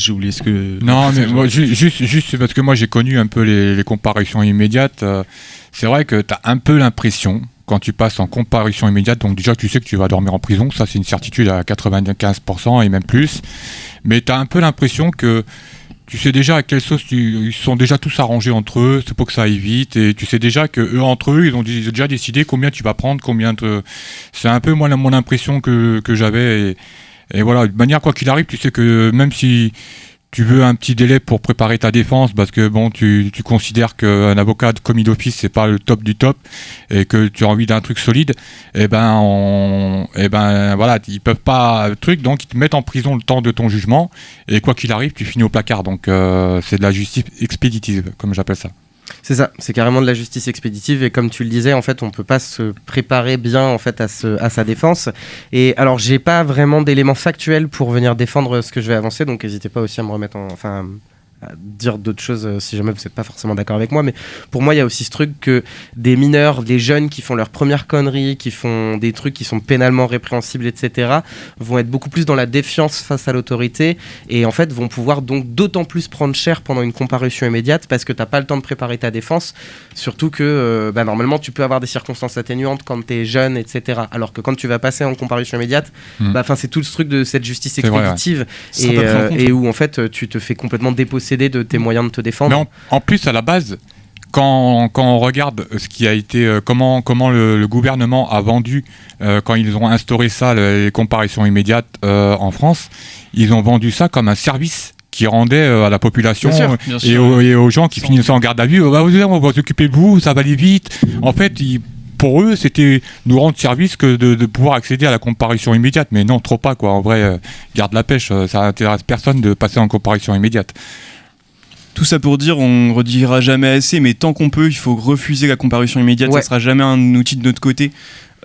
oublié ce que... Non, mais moi, juste parce que moi j'ai connu un peu les comparutions immédiates, c'est vrai que tu as un peu l'impression, quand tu passes en comparution immédiate, donc déjà tu sais que tu vas dormir en prison, ça c'est une certitude à 95% et même plus, mais tu as un peu l'impression que tu sais déjà à quelle sauce ils sont déjà tous arrangés entre eux, c'est pour que ça aille vite, et tu sais déjà que eux entre eux ils ont déjà décidé combien tu vas prendre, c'est un peu moi mon impression que j'avais, et voilà, de manière quoi qu'il arrive, tu sais que même si tu veux un petit délai pour préparer ta défense, parce que bon, tu considères qu'un avocat de commis d'office c'est pas le top du top et que tu as envie d'un truc solide, voilà, ils peuvent pas donc ils te mettent en prison le temps de ton jugement, et quoi qu'il arrive, tu finis au placard. Donc c'est de la justice expéditive, comme j'appelle ça. C'est ça, c'est carrément de la justice expéditive, et comme tu le disais, en fait, on peut pas se préparer bien en fait à sa défense. Et alors, j'ai pas vraiment d'éléments factuels pour venir défendre ce que je vais avancer, donc n'hésitez pas aussi à me remettre à dire d'autres choses si jamais vous n'êtes pas forcément d'accord avec moi. Mais pour moi, il y a aussi ce truc que des mineurs, des jeunes qui font leurs premières conneries, qui font des trucs qui sont pénalement répréhensibles, etc., vont être beaucoup plus dans la défiance face à l'autorité, et en fait vont pouvoir donc d'autant plus prendre cher pendant une comparution immédiate, parce que t'as pas le temps de préparer ta défense, surtout que normalement tu peux avoir des circonstances atténuantes quand t'es jeune, etc., alors que quand tu vas passer en comparution immédiate, c'est tout ce truc de cette justice expéditive, et où en fait tu te fais complètement déposséder de tes moyens de te défendre. Mais en plus, à la base, quand on regarde ce qui a été, comment le gouvernement a vendu, quand ils ont instauré ça, les comparutions immédiates en France, ils ont vendu ça comme un service qui rendait à la population, bien sûr. Et aux gens qui finissaient en garde à vue, on va s'occuper de vous, ça va aller vite. En fait, pour eux, c'était nous rendre service que de pouvoir accéder à la comparution immédiate. Mais non, trop pas, quoi. En vrai, garde la pêche, ça n'intéresse personne de passer en comparution immédiate. Tout ça pour dire, on ne redira jamais assez, mais tant qu'on peut, il faut refuser la comparution immédiate. Ça ne sera jamais un outil de notre côté.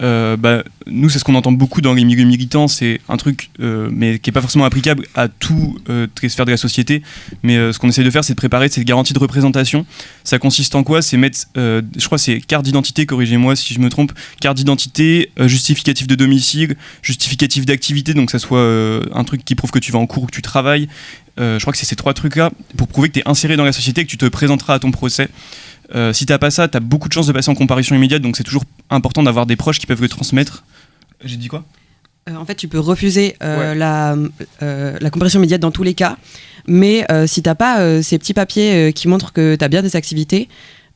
Nous, c'est ce qu'on entend beaucoup dans les milieux militants, c'est un truc mais qui n'est pas forcément applicable à toutes les sphères de la société, mais ce qu'on essaie de faire, c'est de préparer cette garantie de représentation. Ça consiste en quoi? C'est mettre, je crois c'est carte d'identité, corrigez-moi si je me trompe, carte d'identité, justificatif de domicile, justificatif d'activité, donc ça soit un truc qui prouve que tu vas en cours ou que tu travailles. Je crois que c'est ces 3 trucs-là pour prouver que tu es inséré dans la société et que tu te présenteras à ton procès. Si t'as pas ça, t'as beaucoup de chances de passer en comparution immédiate, donc c'est toujours important d'avoir des proches qui peuvent le transmettre. J'ai dit quoi ? En fait, tu peux refuser la comparution immédiate dans tous les cas, mais si t'as pas ces petits papiers qui montrent que t'as bien des activités,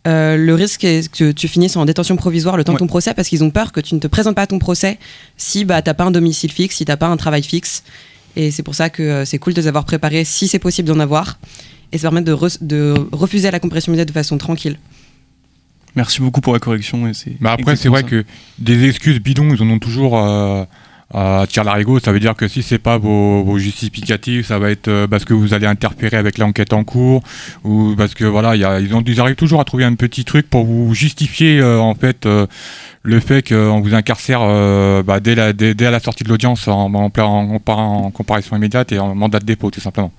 le risque est que tu finisses en détention provisoire le temps de ton procès, parce qu'ils ont peur que tu ne te présentes pas à ton procès si t'as pas un domicile fixe, si t'as pas un travail fixe. Et c'est pour ça que c'est cool de les avoir préparés, si c'est possible d'en avoir, et ça permet de refuser la comparution immédiate de façon tranquille. Merci beaucoup pour la correction. Après, c'est vrai que des excuses bidons, ils en ont toujours tir larigot. Ça veut dire que si c'est pas vos justificatifs, ça va être parce que vous allez interférer avec l'enquête en cours, ou parce que voilà, ils arrivent toujours à trouver un petit truc pour vous justifier en fait le fait qu'on vous incarcère dès à la sortie de l'audience en comparaison immédiate et en mandat de dépôt tout simplement.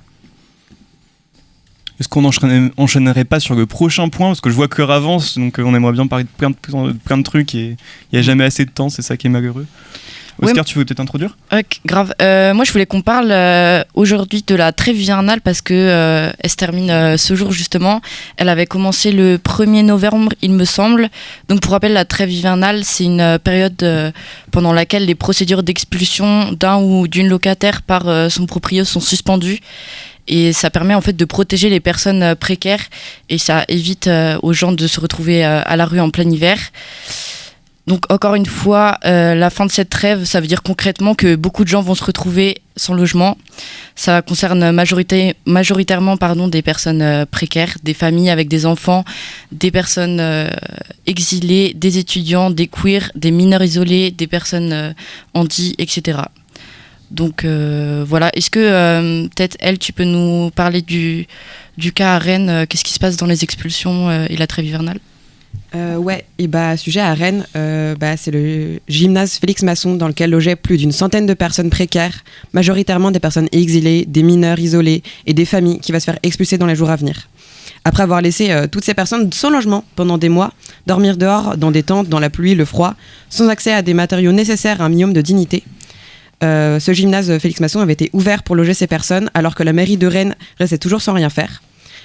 Est-ce qu'on enchaînerait pas sur le prochain point, parce que je vois que l'heure avance, donc on aimerait bien parler de plein de trucs et il n'y a jamais assez de temps, c'est ça qui est malheureux. Oscar, tu veux peut-être introduire ? Ok, grave. Moi, je voulais qu'on parle aujourd'hui de la trêve hivernale parce que elle se termine ce jour justement. Elle avait commencé le 1er novembre, il me semble. Donc, pour rappel, la trêve hivernale, c'est une période pendant laquelle les procédures d'expulsion d'un ou d'une locataire par son proprio sont suspendues. Et ça permet en fait de protéger les personnes précaires et ça évite aux gens de se retrouver à la rue en plein hiver. Donc encore une fois, la fin de cette trêve, ça veut dire concrètement que beaucoup de gens vont se retrouver sans logement. Ça concerne majoritairement des personnes précaires, des familles avec des enfants, des personnes exilées, des étudiants, des queers, des mineurs isolés, des personnes handi, etc. Donc voilà, est-ce que peut-être elle, tu peux nous parler du cas à Rennes, qu'est-ce qui se passe dans les expulsions et la trêve hivernale ? Ouais, et sujet à Rennes, c'est le gymnase Félix Masson dans lequel logeaient plus d'une centaine de personnes précaires, majoritairement des personnes exilées, des mineurs isolés et des familles qui va se faire expulser dans les jours à venir. Après avoir laissé toutes ces personnes sans logement pendant des mois, dormir dehors dans des tentes, dans la pluie, le froid, sans accès à des matériaux nécessaires à un minimum de dignité. Ce gymnase Félix Masson avait été ouvert pour loger ces personnes alors que la mairie de Rennes restait toujours sans rien faire.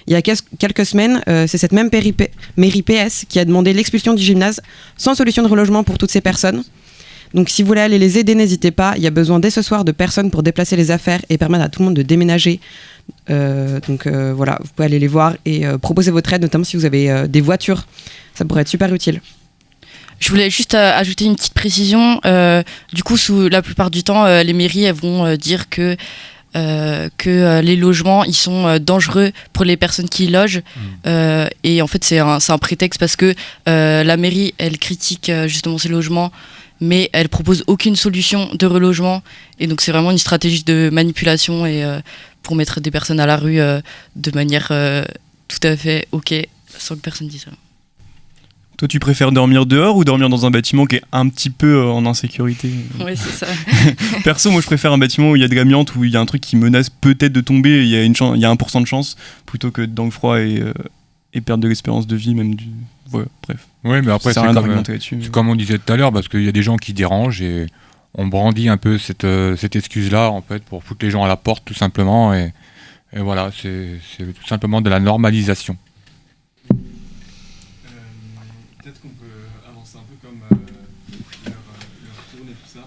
Il y a quelques semaines, c'est cette même mairie PS qui a demandé l'expulsion du gymnase sans solution de relogement pour toutes ces personnes. Donc si vous voulez aller les aider, n'hésitez pas. Il y a besoin dès ce soir de personnes pour déplacer les affaires et permettre à tout le monde de déménager. Voilà, vous pouvez aller les voir et proposer votre aide, notamment si vous avez des voitures. Ça pourrait être super utile. Je voulais juste ajouter une petite précision. Du coup, la plupart du temps, les mairies elles vont dire que les logements ils sont dangereux pour les personnes qui y logent. Et en fait, c'est un prétexte parce que la mairie, elle critique justement ces logements, mais elle propose aucune solution de relogement. Et donc, c'est vraiment une stratégie de manipulation et pour mettre des personnes à la rue de manière tout à fait OK, sans que personne dise rien. Toi, tu préfères dormir dehors ou dormir dans un bâtiment qui est un petit peu en insécurité ? Oui, c'est ça. Perso, moi, je préfère un bâtiment où il y a de l'amiante, où il y a un truc qui menace peut-être de tomber, il y a 1% de chance, plutôt que dans le froid et perdre de l'expérience de vie, même du... Ouais, bref. Oui, mais après, c'est comme on disait tout à l'heure, parce qu'il y a des gens qui dérangent et on brandit un peu cette excuse-là, en fait, pour foutre les gens à la porte, tout simplement. Et voilà, c'est tout simplement de la normalisation. Peut-être qu'on peut avancer un peu comme leur tourne et tout ça.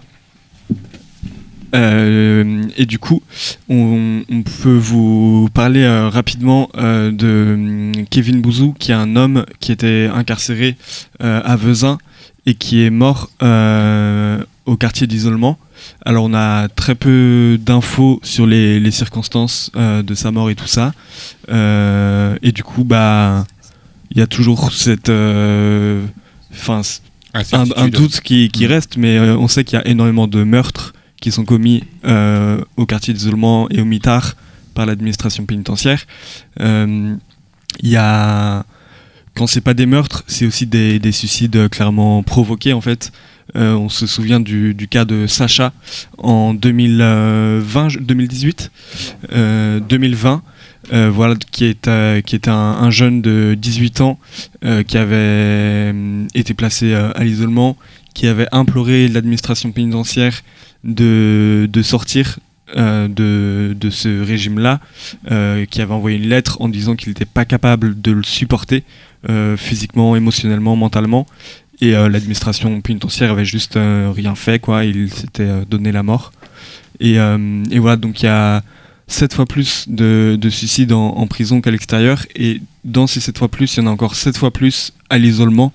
Et du coup, on peut vous parler rapidement de Kevin Bouzou, qui est un homme qui était incarcéré à Vezin et qui est mort au quartier d'isolement. Alors on a très peu d'infos sur les circonstances de sa mort et tout ça. Et du coup, il y a toujours cette un doute qui reste, mais on sait qu'il y a énormément de meurtres qui sont commis au quartier d'isolement et au mitard par l'administration pénitentiaire. Il y a, quand c'est pas des meurtres, c'est aussi des suicides clairement provoqués en fait. On se souvient du cas de Sacha en 2018, 2020. Voilà, qui était un jeune de 18 ans qui avait été placé à l'isolement, qui avait imploré l'administration pénitentiaire de sortir de ce régime-là, qui avait envoyé une lettre en disant qu'il n'était pas capable de le supporter physiquement, émotionnellement, mentalement. Et l'administration pénitentiaire avait juste rien fait, quoi. Il s'était donné la mort. Et voilà, donc il y a 7 fois plus de suicides en prison qu'à l'extérieur, et dans ces 7 fois plus, il y en a encore 7 fois plus à l'isolement.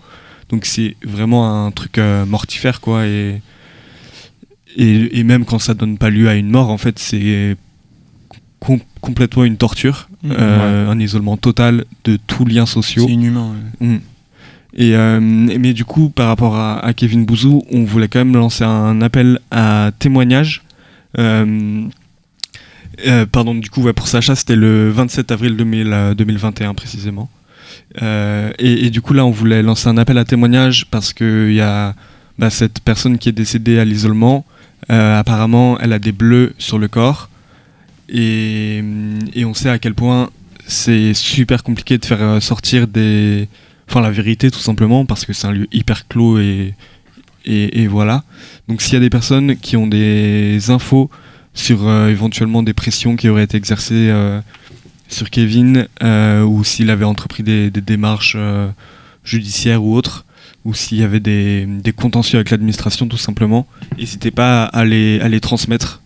Donc c'est vraiment un truc mortifère, quoi, et même quand ça donne pas lieu à une mort, en fait, c'est complètement une torture, un isolement total de tous liens sociaux. C'est inhumain. Ouais. Mais du coup, par rapport à Kevin Bouzou, on voulait quand même lancer un appel à témoignage. Du coup, pour Sacha, c'était le 27 avril 2021 précisément. Et du coup, là, on voulait lancer un appel à témoignage parce qu'il y a cette personne qui est décédée à l'isolement. Apparemment, elle a des bleus sur le corps. Et on sait à quel point c'est super compliqué de faire sortir la vérité, tout simplement, parce que c'est un lieu hyper clos et voilà. Donc s'il y a des personnes qui ont des infos sur éventuellement des pressions qui auraient été exercées sur Kevin, ou s'il avait entrepris des démarches judiciaires ou autres, ou s'il y avait des contentieux avec l'administration, tout simplement, n'hésitez pas à les transmettre.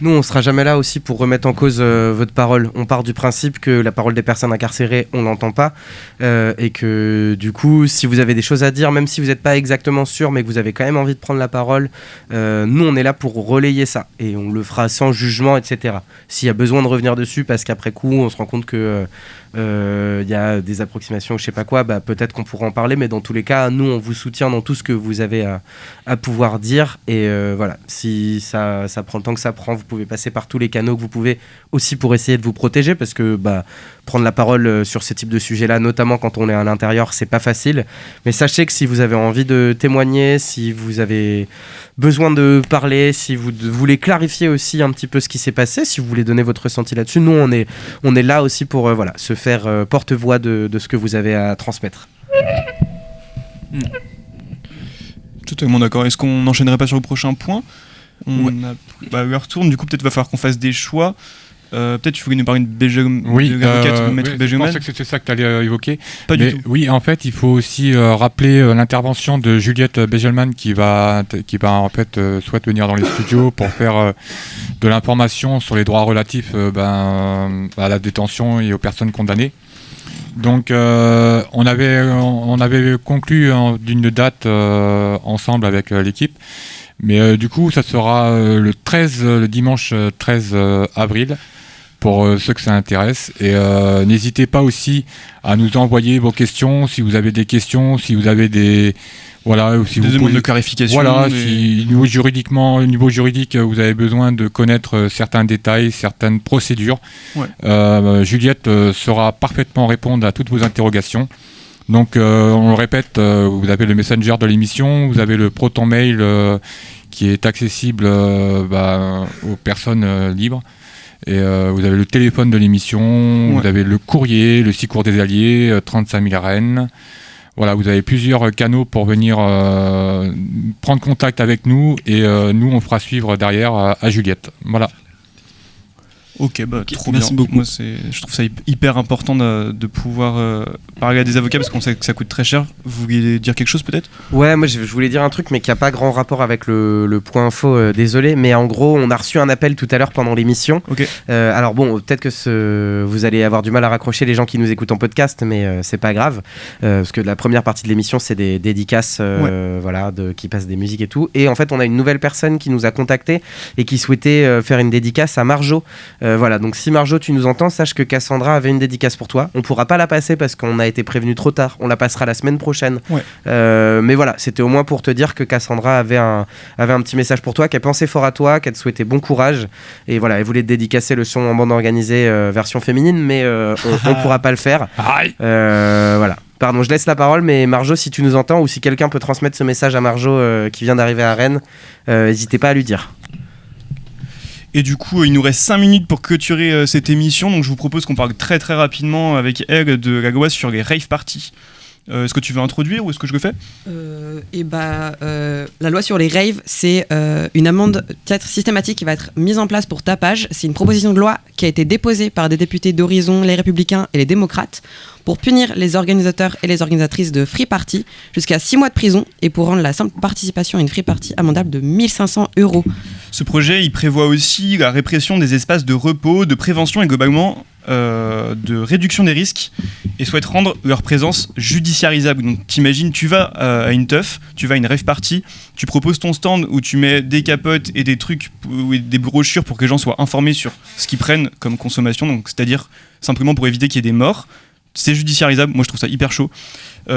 Nous, on sera jamais là aussi pour remettre en cause votre parole. On part du principe que la parole des personnes incarcérées, on l'entend pas, et que du coup, si vous avez des choses à dire, même si vous n'êtes pas exactement sûr, mais que vous avez quand même envie de prendre la parole, nous, on est là pour relayer ça, et on le fera sans jugement, etc. S'il y a besoin de revenir dessus, parce qu'après coup, on se rend compte que y a des approximations, je sais pas quoi, peut-être qu'on pourra en parler, mais dans tous les cas, nous, on vous soutient dans tout ce que vous avez à pouvoir dire, et voilà, si ça prend le temps que ça prend, vous pouvez passer par tous les canaux que vous pouvez aussi pour essayer de vous protéger, parce que prendre la parole sur ce type de sujet-là, notamment quand on est à l'intérieur, c'est pas facile. Mais sachez que si vous avez envie de témoigner, si vous avez besoin de parler, si vous voulez clarifier aussi un petit peu ce qui s'est passé, si vous voulez donner votre ressenti là-dessus, nous on est là aussi pour se faire porte-voix de ce que vous avez à transmettre. Totalement d'accord. Est-ce qu'on n'enchaînerait pas sur le prochain point ? L'heure tourne, du coup peut-être va falloir qu'on fasse des choix. Peut-être tu voulais nous parler de Maître Benjamin. Je pensais que c'était ça que tu allais évoquer. Pas du tout. Oui, en fait, il faut aussi rappeler l'intervention de Juliette Begelman qui va en fait souhaite venir dans les studios pour faire de l'information sur les droits relatifs à la détention et aux personnes condamnées. Donc on avait conclu d'une date ensemble avec l'équipe. Mais du coup, ça sera le dimanche 13 avril pour ceux que ça intéresse. Et n'hésitez pas aussi à nous envoyer vos questions, si vous avez des questions, si vous avez des demandes de clarification. Voilà, si au niveau juridique, vous avez besoin de connaître certains détails, certaines procédures. Ouais. Juliette saura parfaitement répondre à toutes vos interrogations. Donc on le répète, vous avez le messenger de l'émission, vous avez le Proton Mail qui est accessible aux personnes libres. Et vous avez le téléphone de l'émission, Vous avez le courrier, le Secours des Alliés, 35 000 Rennes. Voilà, vous avez plusieurs canaux pour venir prendre contact avec nous et nous on fera suivre derrière à Juliette. Voilà. Ok, trop bien. Merci beaucoup. Moi, je trouve ça hyper important de pouvoir parler à des avocats parce qu'on sait que ça coûte très cher. Vous vouliez dire quelque chose peut-être ? Ouais, moi je voulais dire un truc mais qui n'a pas grand rapport avec le point info, désolé, mais en gros on a reçu un appel tout à l'heure pendant l'émission. Okay. Alors bon, peut-être que vous allez avoir du mal à raccrocher les gens qui nous écoutent en podcast, mais c'est pas grave, parce que la première partie de l'émission c'est des dédicaces qui passent des musiques et tout, et en fait on a une nouvelle personne qui nous a contacté et qui souhaitait faire une dédicace à Marjo. Donc si Marjo tu nous entends, sache que Cassandra avait une dédicace pour toi. On pourra pas la passer parce qu'on a été prévenu trop tard, on la passera la semaine prochaine. Mais voilà, c'était au moins pour te dire que Cassandra avait un petit message pour toi, qu'elle pensait fort à toi, qu'elle te souhaitait bon courage, et voilà, elle voulait te dédicacer le son en bande organisée version féminine, mais on pourra pas le faire. Voilà. Pardon, je laisse la parole, mais Marjo, si tu nous entends ou si quelqu'un peut transmettre ce message à Marjo qui vient d'arriver à Rennes, n'hésitez pas à lui dire. Et du coup, il nous reste 5 minutes pour clôturer cette émission, donc je vous propose qu'on parle très très rapidement avec elle de la loi sur les rave parties. Est-ce que tu veux introduire ou est-ce que je le fais ? La loi sur les raves, c'est une amende peut-être systématique qui va être mise en place pour tapage. C'est une proposition de loi qui a été déposée par des députés d'Horizon, les Républicains et les Démocrates pour punir les organisateurs et les organisatrices de free party jusqu'à 6 mois de prison et pour rendre la simple participation à une free party amendable de 1 500 €. Ce projet, il prévoit aussi la répression des espaces de repos, de prévention et globalement de réduction des risques et souhaite rendre leur présence judiciarisable. Donc t'imagines, tu vas à une teuf, tu vas à une rave party, tu proposes ton stand où tu mets des capotes et des trucs, ou des brochures pour que les gens soient informés sur ce qu'ils prennent comme consommation, donc c'est-à-dire simplement pour éviter qu'il y ait des morts. c'est judiciarisable, moi je trouve ça hyper chaud.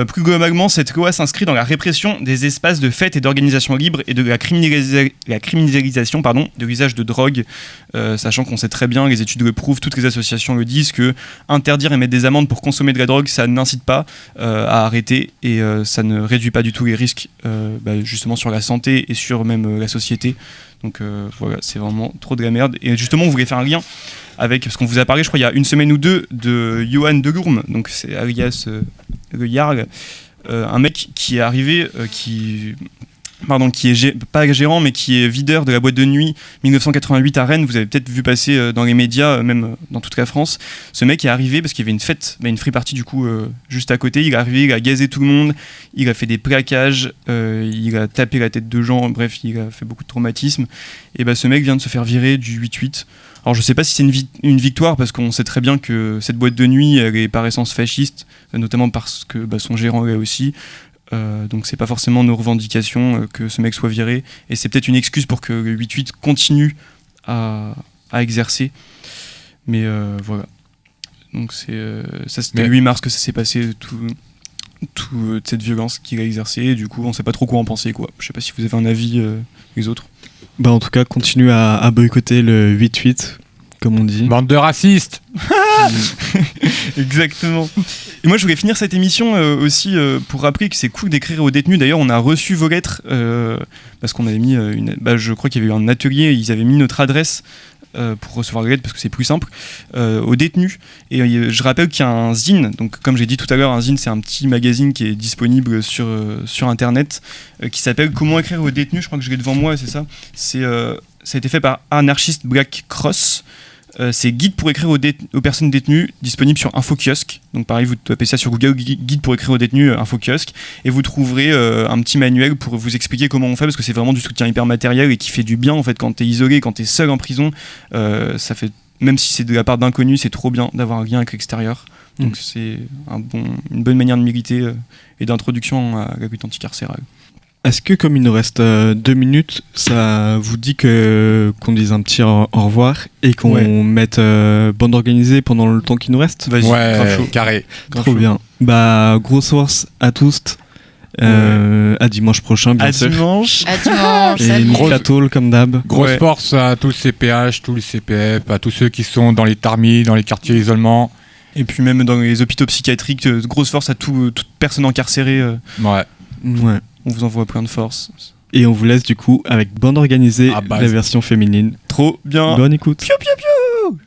Plus globalement, cette loi s'inscrit dans la répression des espaces de fête et d'organisation libre et de la criminalisation de l'usage de drogue, sachant qu'on sait très bien, les études le prouvent, toutes les associations le disent, que interdire et mettre des amendes pour consommer de la drogue, ça n'incite pas à arrêter et ça ne réduit pas du tout les risques justement sur la santé et sur même la société. Donc voilà, c'est vraiment trop de la merde. Et justement, on voulait faire un lien avec, parce qu'on vous a parlé, je crois, il y a une semaine ou deux, de Johan Delourme, donc c'est alias le Yarg, un mec qui est arrivé, qui est pas gérant, mais qui est videur de la boîte de nuit 1988 à Rennes. Vous avez peut-être vu passer dans les médias, même dans toute la France. Ce mec est arrivé parce qu'il y avait une fête, une free party du coup, juste à côté. Il est arrivé, il a gazé tout le monde, il a fait des plaquages, il a tapé la tête de gens, bref, il a fait beaucoup de traumatisme. Et ce mec vient de se faire virer du 8-8. Alors je sais pas si c'est une victoire, parce qu'on sait très bien que cette boîte de nuit, elle est par essence fasciste, notamment parce que son gérant est aussi. Donc c'est pas forcément nos revendications que ce mec soit viré, et c'est peut-être une excuse pour que le 8-8 continue à exercer. Mais voilà. Donc ça c'était le 8 mars que ça s'est passé, toute cette violence qu'il a exercée, et du coup on sait pas trop quoi en penser, quoi. Je sais pas si vous avez un avis, les autres. En tout cas, continue à boycotter le 8-8, comme on dit. Bande de racistes. Exactement. Et moi je voulais finir cette émission aussi pour rappeler que c'est cool d'écrire aux détenus. D'ailleurs on a reçu vos lettres parce qu'on avait mis je crois qu'il y avait eu un atelier, ils avaient mis notre adresse pour recevoir les lettres, parce que c'est plus simple, aux détenus. Et je rappelle qu'il y a un zine, donc comme j'ai dit tout à l'heure, un zine c'est un petit magazine qui est disponible sur internet, qui s'appelle Comment écrire aux détenus. Je crois que je l'ai devant moi, c'est ça. Ça a été fait par Anarchist Black Cross. C'est guide pour écrire aux personnes détenues, disponible sur InfoKiosque. Donc pareil, vous tapez ça sur Google, guide pour écrire aux détenus, InfoKiosque, et vous trouverez un petit manuel pour vous expliquer comment on fait, parce que c'est vraiment du soutien hyper matériel et qui fait du bien en fait quand t'es isolé, quand t'es seul en prison. Ça fait, même si c'est de la part d'inconnus, c'est trop bien d'avoir un lien avec l'extérieur. Donc c'est une bonne manière de militer et d'introduction à la lutte anticarcérale. Est-ce que, comme il nous reste 2 minutes, ça vous dit qu'on dise un petit au revoir et qu'on mette bande organisée pendant le temps qui nous reste? Vas-y, grave chaud. Carré. Trop bien. Grosse force à tous. À dimanche prochain, bien sûr. À dimanche. Et Nicolas Tôle, comme d'hab. Grosse force à tous les CPH, tous les CPF, à tous ceux qui sont dans les TARMI, dans les quartiers d'isolement. Et puis même dans les hôpitaux psychiatriques, grosse force à toute personne incarcérée. Ouais. On vous envoie plein de force. Et on vous laisse du coup avec Bande organisée, la version féminine. Trop bien. Bonne écoute. Piou piou piou.